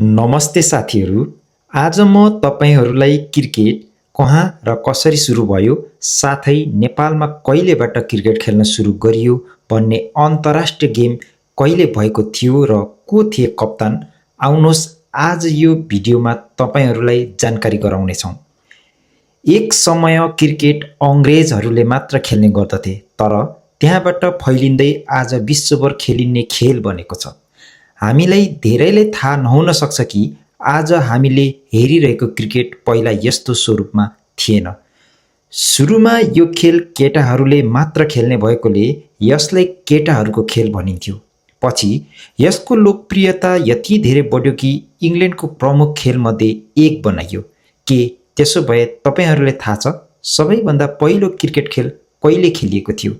नमस्ते साथीहरू। आज म तपाईहरूलाई क्रिकेट कहाँ र कसरी सुरु भयो, साथै नेपालमा कहिलेबाट क्रिकेट खेल्न सुरु गरियो भन्ने अन्तर्राष्ट्रिय गेम कहिले भएको थियो र को थिए कप्तान, आउनुहोस् आज यो भिडियोमा तपाईहरूलाई जानकारी गराउनेछौँ। एक समय क्रिकेट अङ्ग्रेजहरूले मात्र खेल्ने गर्दथे, तर त्यहाँबाट फैलिँदै आज विश्वभर खेलिने खेल बनेको छ। हामीलाई धेरैले थाहा नहुन सक्छ कि आज हामीले हेरिरहेको क्रिकेट पहिला यस्तो स्वरूपमा थिएन। सुरुमा यो खेल केटाहरूले मात्र खेल्ने भएकोले यसलाई केटाहरूको खेल भनिन्थ्यो। पछि यसको लोकप्रियता यति धेरै बढ्यो कि इङ्ल्यान्डको प्रमुख खेलमध्ये एक बनाइयो। के त्यसो भए तपाईहरूले थाहा छ सबैभन्दा पहिलो क्रिकेट खेल कहिले खेलिएको थियो?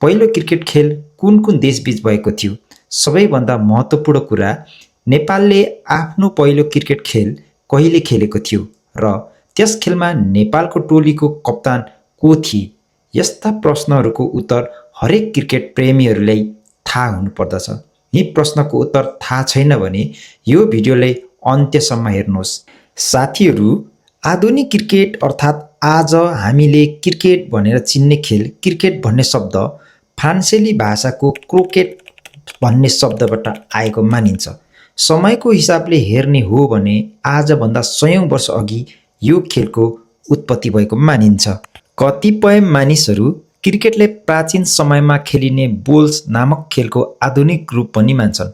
पहिलो क्रिकेट खेल कुन कुन देशबीच भएको थियो? सबैभन्दा महत्त्वपूर्ण कुरा, नेपालले आफ्नो पहिलो क्रिकेट खेल कहिले खेलेको थियो र त्यस खेलमा नेपालको टोलीको कप्तान को थिए? यस्ता प्रश्नहरूको उत्तर हरेक क्रिकेट प्रेमीहरूलाई थाहा हुनुपर्दछ। यी प्रश्नको उत्तर थाहा छैन भने यो भिडियोलाई अन्त्यसम्म हेर्नुहोस्। साथीहरू, आधुनिक क्रिकेट अर्थात् आज हामीले क्रिकेट भनेर चिन्ने खेल, क्रिकेट भन्ने शब्द फ्रान्सेली भाषाको क्रोकेट भन्ने शब्दबाट आएको मानिन्छ। समयको हिसाबले हेर्ने हो भने आजभन्दा 100औं वर्ष अघि यो खेलको उत्पत्ति भएको मानिन्छ। कतिपय मानिसहरू क्रिकेटले प्राचीन समयमा खेलिने बोल्स नामक खेलको आधुनिक रूप पनि मान्छन्।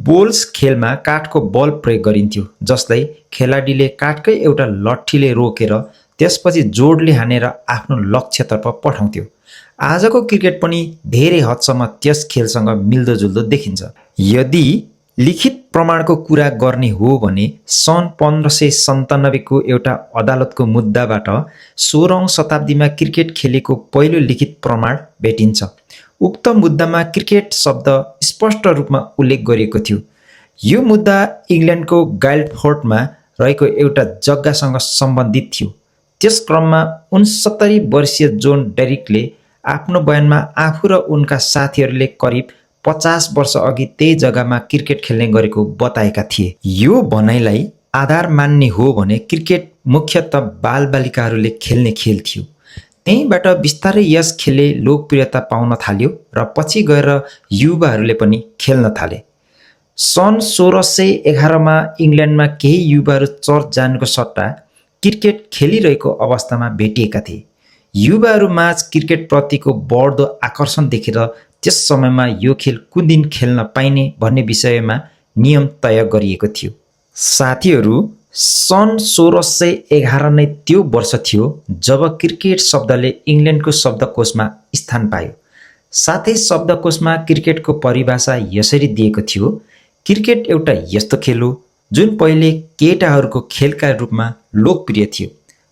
बोल्स खेलमा काठको बल प्रयोग गरिन्थ्यो, जसलाई खेलाडीले काठकै एउटा लट्ठीले रोकेर त्यसपछि जोडले हानेर आफ्नो लक्ष्यतर्फ पठाउँथ्यो। आजको क्रिकेट पनि धेरै हदसम्म त्यस खेलसँग मिल्दोजुल्दो देखिन्छ। यदि लिखित प्रमाणको कुरा गर्ने हो भने सन् 1597 को एउटा अदालतको मुद्दाबाट 16औं शताब्दीमा क्रिकेट खेलेको पहिलो लिखित प्रमाण भेटिन्छ। उक्त मुद्दामा क्रिकेट शब्द स्पष्ट रूपमा उल्लेख गरिएको थियो। यो मुद्दा इङ्ल्यान्डको गाइल्डफोर्डमा रहेको एउटा जग्गासँग सम्बन्धित थियो। त्यस क्रममा 69 वर्षीय जोन डेरिकले आफ्नो बयानमा आफू र उनका साथीहरूले करिब 50 वर्ष अघि त्यही जग्गामा क्रिकेट खेल्ने गरेको बताएका थिए। यो भनाइलाई आधार मान्ने हो भने क्रिकेट मुख्यतः बालबालिकाहरूले खेल्ने खेल थियो। त्यहीँबाट बिस्तारै यस खेलले लोकप्रियता पाउन थाल्यो र पछि गएर युवाहरूले पनि खेल्न थाले। सन् 1611 मा इङ्ल्यान्डमा केही युवाहरू चर्च जानुको सट्टा क्रिकेट खेलिरहेको अवस्थामा भेटिएका थिए। युवाहरूमाझ क्रिकेटप्रतिको बढ्दो आकर्षण देखेर त्यस समयमा यो खेल कुन दिन खेल्न पाइने भन्ने विषयमा नियम तय गरिएको थियो। साथीहरू, सन् 1611 नै त्यो वर्ष थियो जब क्रिकेट शब्दले इङ्ल्यान्डको शब्दकोशमा स्थान पायो। साथै शब्दकोशमा क्रिकेटको परिभाषा यसरी दिएको थियो: क्रिकेट एउटा यस्तो खेल हो जुन पहिले केटाहरूको खेलका रूपमा लोकप्रिय थियो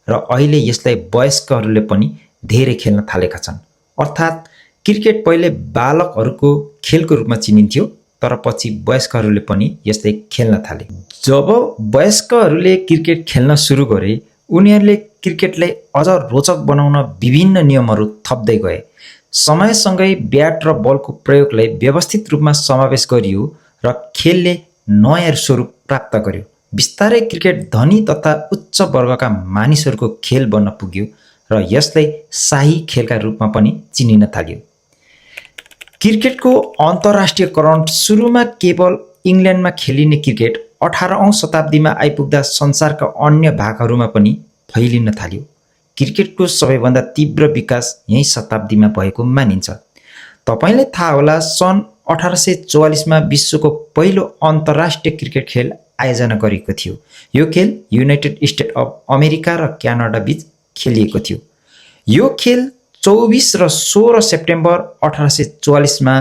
र अहिले यसलाई वयस्कहरूले पनि धेरै खेल्न थालेका छन्। अर्थात् क्रिकेट पहिले बालकहरूको खेलको रूपमा चिनिन्थ्यो, तर पछि वयस्कहरूले पनि यसलाई खेल्न थाले। जब वयस्कहरूले क्रिकेट खेल्न सुरु गरे, उनीहरूले क्रिकेटलाई अझ रोचक बनाउन विभिन्न नियमहरू थप्दै गए। समयसँगै ब्याट र बलको प्रयोगलाई व्यवस्थित रूपमा समावेश गरियो र खेलले नयाँ स्वरूप प्राप्त गर्यो। बिस्तारै क्रिकेट धनी तथा उच्च वर्गका मानिसहरूको खेल बन्न पुग्यो र यसलाई शाही खेलका रूपमा पनि चिनिन थाल्यो। क्रिकेटको अन्तर्राष्ट्रियकरण सुरुमा केवल इङ्ल्यान्डमा खेलिने क्रिकेट 18औं शताब्दीमा आइपुग्दा संसारका अन्य भागहरूमा पनि फैलिन थाल्यो। क्रिकेटको सबैभन्दा तीव्र विकास यही शताब्दीमा भएको मानिन्छ। तपाईलाई थाहा होला, सन् 1844 मा विश्वको पहिलो अन्तर्राष्ट्रिय क्रिकेट खेल आयोजना गरिएको थियो। यो खेल युनाइटेड स्टेट अफ अमेरिका र क्यानाडा बीच खेलिएको थियो। यो खेल 24 र 16 सेप्टेम्बर 1844 मा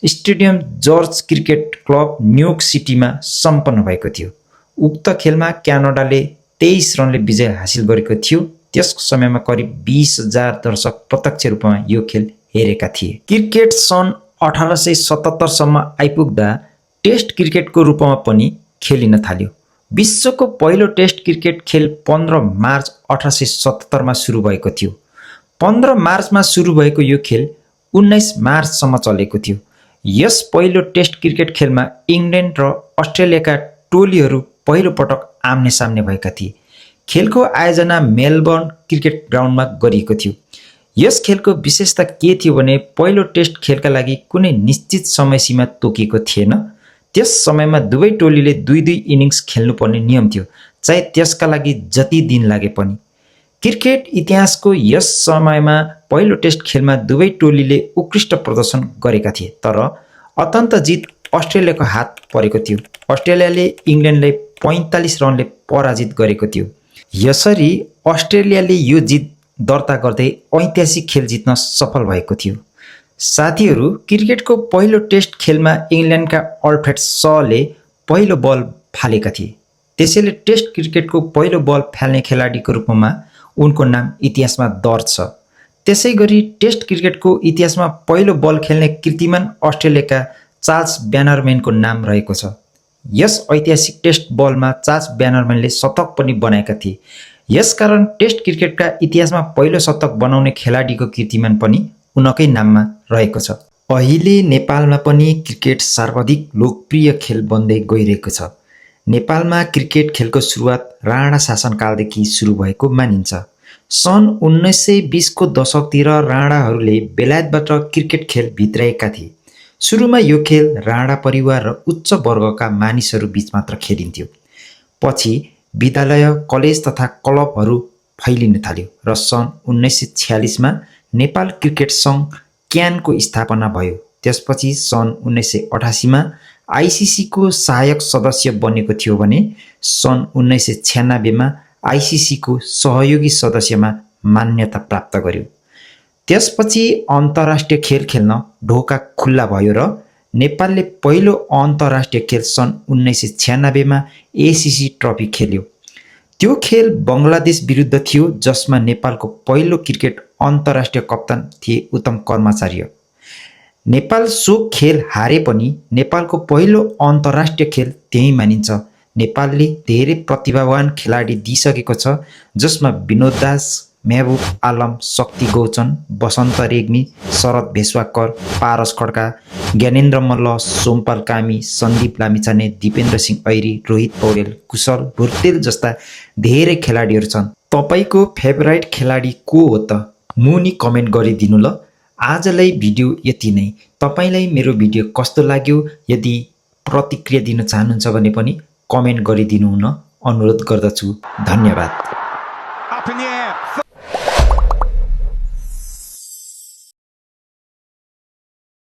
stadium George cricket club New York सिटीमा सम्पन्न भएको थियो। उक्त खेलमा क्यानाडाले 23 रनले विजय हासिल गरेको थियो। त्यस समयमा करिब 20,000 दर्शक प्रत्यक्ष रूपमा यो खेल हेरेका थिए। क्रिकेट सन् 1877 सम्म आइपुग्दा टेस्ट क्रिकेटको रूपमा पनि खेलिन थाल्यो। विश्वको पहिलो टेस्ट क्रिकेट खेल 15 मार्च 1877 मा सुरु भएको थियो। 15 मार्चमा सुरु भएको यो खेल 19 मार्चसम्म चलेको थियो। यस पहिलो टेस्ट क्रिकेट खेलमा इङ्ल्यान्ड र अस्ट्रेलियाका टोलीहरू पहिलो पटक आम्ने सामने भएका थिए। खेलको आयोजना मेलबर्न क्रिकेट ग्राउन्डमा गरिएको थियो। यस खेलको विशेषता के थियो भने पहिलो टेस्ट खेलका लागि कुनै निश्चित समय सीमा तोकिएको थिएन। त्यस समयमा दुवै टोलीले 2-2 इनिङ्स खेल्नुपर्ने नियम थियो, चाहे त्यसका लागि जति दिन लागे पनि। क्रिकेट इतिहासको यस समयमा पहिलो टेस्ट खेलमा दुवै टोलीले उत्कृष्ट प्रदर्शन गरेका थिए, तर अन्तत जित अस्ट्रेलियाको हात परेको थियो। अस्ट्रेलियाले इङ्ल्यान्डलाई 45 रनले पराजित गरेको थियो। यसरी अस्ट्रेलियाले यो जित दर्ता गर्दै ऐतिहासिक खेल जित्न सफल भएको थियो। साथीहरू, क्रिकेटको पहिलो टेस्ट खेलमा इङ्ल्यान्डका अल्फ्रेड शले पहिलो बल फालेका थिए। त्यसैले टेस्ट क्रिकेटको पहिलो बल फाल्ने खेलाडीको रूपमा उनको नाम इतिहासमा दर्ज छ। त्यसैगरी टेस्ट क्रिकेटको इतिहासमा पहिलो बल खेल्ने कीर्तिमान अस्ट्रेलियाका चार्ल्स ब्यानरम्यानको नाम रहेको छ। यस ऐतिहासिक टेस्ट बलमा चार्ल्स ब्यानरम्यानले शतक पनि बनाएका थिए। यसकारण टेस्ट क्रिकेटका इतिहासमा पहिलो शतक बनाउने खेलाडीको कीर्तिमान पनि उनकै नाममा रहेको छ। अहिले नेपालमा पनि क्रिकेट सर्वाधिक लोकप्रिय खेल बन्दै गइरहेको छ। नेपालमा क्रिकेट खेलको सुरुवात राणा शासनकालदेखि सुरु भएको मानिन्छ। सन् 1920 को दशकतिर राणाहरूले बेलायतबाट क्रिकेट खेल भित्राएका थिए। सुरुमा यो खेल राणा परिवार र उच्च वर्गका मानिसहरू बीच मात्र खेलिन्थ्यो। पछि विद्यालय, कलेज तथा क्लबहरू फैलिन थाल्यो र सन् 1946 मा नेपाल क्रिकेट सङ्घ क्यानको स्थापना भयो। त्यसपछि सन् 1988 मा आइसिसीको सहायक सदस्य बनेको थियो भने सन् 1996 मा आइसिसीको सहयोगी सदस्यमा मान्यता प्राप्त गर्यो। त्यसपछि अन्तर्राष्ट्रिय खेल खेल्न ढोका खुल्ला भयो र नेपालले पहिलो अन्तर्राष्ट्रिय खेल सन् 1996 मा एसिसी ट्रफी खेल्यो। त्यो खेल बङ्गलादेश विरुद्ध थियो, जसमा नेपालको पहिलो क्रिकेट अन्तर्राष्ट्रिय कप्तान थिए उत्तम कर्माचार्य। नेपाल सो खेल हारे पनि नेपालको पहिलो अन्तर्राष्ट्रिय खेल त्यही मानिन्छ। नेपालले धेरै प्रतिभावान खेलाडी दिइसकेको छ, जसमा विनोद दास, महबुब आलम, शक्ति गौचन, वसन्त रेग्मी, शरद भेष्वाकर, पारस खड्का, ज्ञानेन्द्र मल्ल, सोमपाल कामी, सन्दीप लामिछाने, दिपेन्द्र सिंह ऐरी, रोहित पौडेल, कुशल भुर्तेल जस्ता धेरै खेलाडीहरू छन्। तपाईको फेभराइट खेलाडी को हो त? मुनि कमेन्ट गरिदिनु ल। आजलाई भिडियो यति नै। तपाईलाई मेरो भिडियो कस्तो लाग्यो? यदि प्रतिक्रिया दिन चाहनुहुन्छ भने पनि कमेन्ट गरिदिनु हुन अनुरोध गर्दछु। धन्यवाद।